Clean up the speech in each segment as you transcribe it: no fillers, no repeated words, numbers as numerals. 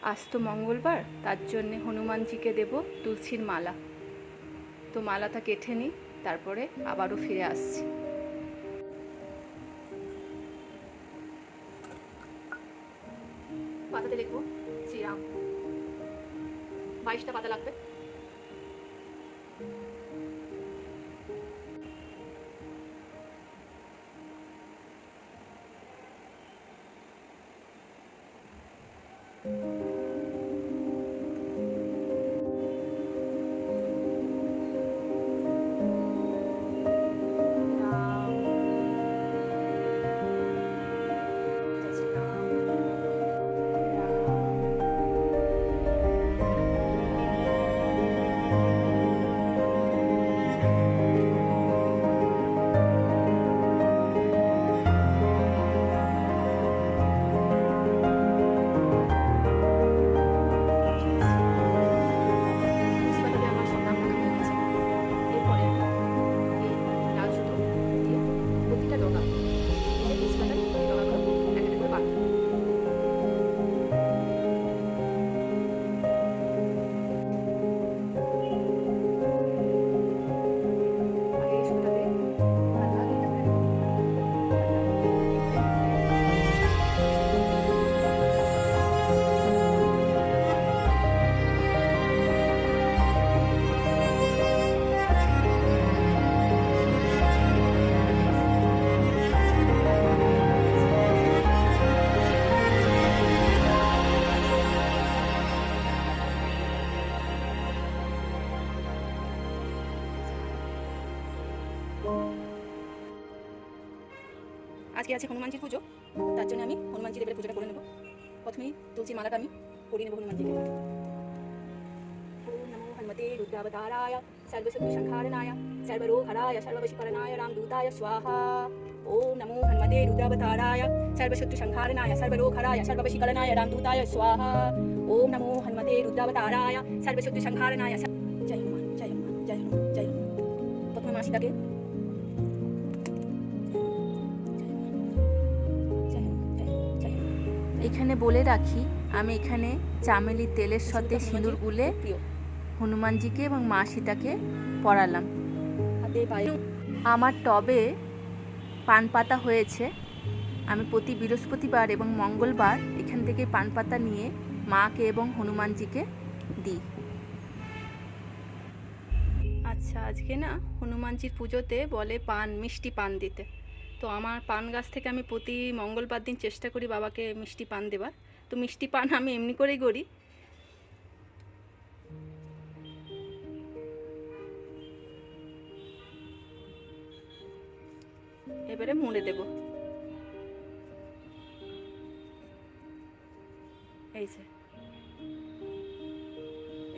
আজ তো মঙ্গলবার, তার জন্যে হনুমানজিকে দেব তুলসীর মালা। তো মালাটা কেটে নিই, তারপরে আবারও ফিরে আসছি। পাতাতে লিখবো শ্রীরাম, 22টা পাতা লাগবে। আজকে আছে হনুমানজির পুজো, তার জন্য আমি হনুমানজির এবারে পুজোটা করে নেব। প্রথমেই তুলসী মালাটা আমি পরিয়ে নেব হনুমানজিকে। ওম নমো হনুমতে রুদ্রাবতারায় সর্বশক্তি সংহারণায় সর্বরোগহরায় সর্ববশীকরণায় রামদূতায় স্বাহা। ওম নমো হনুমতে রুদ্রাবতারায় সর্বশক্তি সংহারণায় সর্বরোগহরায় সর্ববশীকরণায় রামদূতায় স্বাহা। ওম নমো হনুমতে রুদ্রাবতারায় সর্বশক্তি সংহারণায়। জয় হনুমান, জয় হনুমান, জয় হনুমান, জয় হনুমান। প্রথমে মাসিটাকে এখানে বলে রাখি, আমি এখানে চামেলির তেলের সাথে সিঁদুর গুলে হনুমানজিকে এবং মা সীতাকে পরালাম। আমার টবে পান পাতা হয়েছে, আমি প্রতি বৃহস্পতিবার এবং মঙ্গলবার এখান থেকে পান পাতা নিয়ে মাকে এবং হনুমানজিকে দিই। আচ্ছা, আজকে না হনুমানজির পুজোতে বলে পান, মিষ্টি পান দিতে। তো আমার পান গাছ থেকে আমি প্রতি মঙ্গলবার দিন চেষ্টা করি বাবাকে মিষ্টি পান দেবার। তো মিষ্টি পান আমি এমনি করেই করি। এবারে মুড়ে দেব। এই যে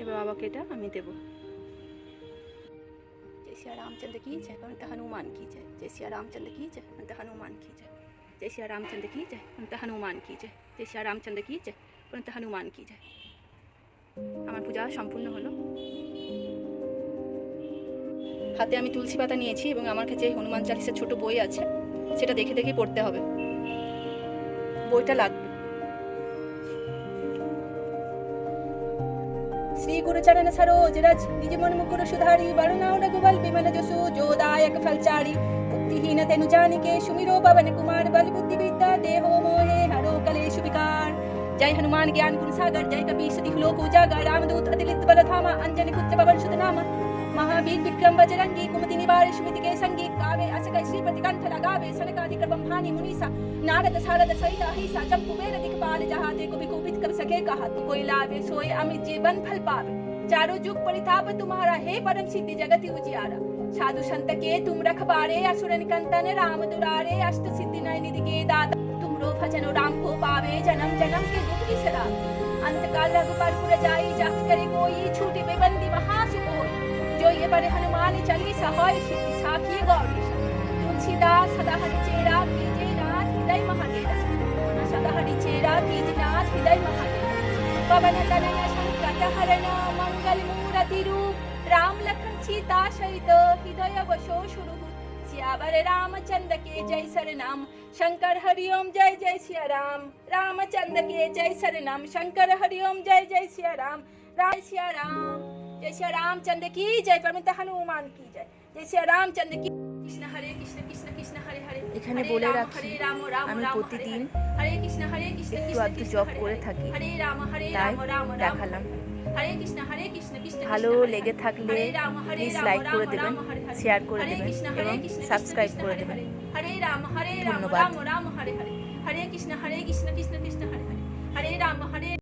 এবার বাবাকে এটা আমি দেব। जय सिया रामचंद्र की जय, पंत हनुमान की जय। जय सिया रामचंद्र की जय, पंत हनुमान की जय। जय सिया रामचंद्र की जय, पंत हनुमान की जय। जय सिया रामचंद्र की जय, पंत हनुमान की जय। আমার পূজা সম্পূর্ণ হলো। হাতে আমি তুলসী পাতা নিয়েছি এবং আমার কাছে হনুমান চালিসার ছোট বই আছে, সেটা দেখে দেখে পড়তে হবে। বইটা লাগবে। श्री गुरु चरण सरोज रज निज मन मुकुर सुधारी वरुणाउ रघुबल विमल जसु जोदायक फलचारी बुद्धिहीन तेनु जानिके सुमिरो पवन कुमार बल बुद्धि विद्या देहो मोहे हरो कलेश विकार। जय हनुमान ज्ञान गुण सागर, जय कपीस तिह लोक उजागर, रामदूत अतिलित बल धामा, अंजनी पुत्र पवन सुत नामा, महावीर विक्रम बजरंगी, कुमति निवार सुमति के संगी, गावे असकै श्रीपति कंठ लगावे, सनकादिक ब्रह्मानि मुनीसा, नारद सारद सहित अहिसा, जब कुबेर दिखपाल जहाते को विकुपित कर सके कहा तो कोई लावे सोए अमित जीवन फल पावे। चारों जुग परिताप तुम्हारा, हे परम सिद्धि जगति उजियारा। साधु संत के तुम रखबारे, असुर निकंदन राम दुलारे, अष्ट सिद्धि नय निधि के दाता, तुमरो भजन राम को पावे, जन्म जन्म के दुख बिसरा। अंतकाल रघुबर पुर जाई, जात करे कोई, छूटे बेबंदी महासुख होई। जो ये बड़े हनुमान चालीसा, होय सिद्धि साखी गौरी। तुलसीदास सदा हरि चेरा, कीजे नाथ हृदय महादेवा। सदा हरि चेरा, कीजे नाथ हृदय महादेवा। पवन तनय संकट हरण, मंगल मूर्ति रूप, राम लखन सीता सहित हृदय वशो सुरहु। सियावर रामचंद्र के जय सरनाम शंकर हरिओम जय जय सिया राम रामचंद्र के जय सरनाम शंकर हरिओम जय जय सिया राम राम सिया राम जय सिया रामचंद्र की जय परमपिता हनुमान की जय सिया रामचंद्र की कृष्ण हरे कृष्ण कृष्ण कृष्ण हरे हरे এখানে हरे বলে राम রাখি हरे राम राम আমি राम প্রতিদিন हरे कृष्ण একটু कृष्ण আধটু कृष्ण জব हरे করে हरे থাকি हरे राम তাই राम राम দেখালাম। हरे कृष्ण कृष्ण ভালো कृष्ण हरे লেগে हरे থাকলে हरे राम প্লিজ राम লাইক করে राम দেবেন, राम हरे हरे শেয়ার করে हरे দেবেন कृष्ण এবং कृष्ण সাবস্ক্রাইব कृष्ण করে हरे দেবেন। हरे हरे राम ধন্যবাদ। राम हरे हरे हरे कृष्ण कृष्ण कृष्ण हरे हरे हरे राम हरे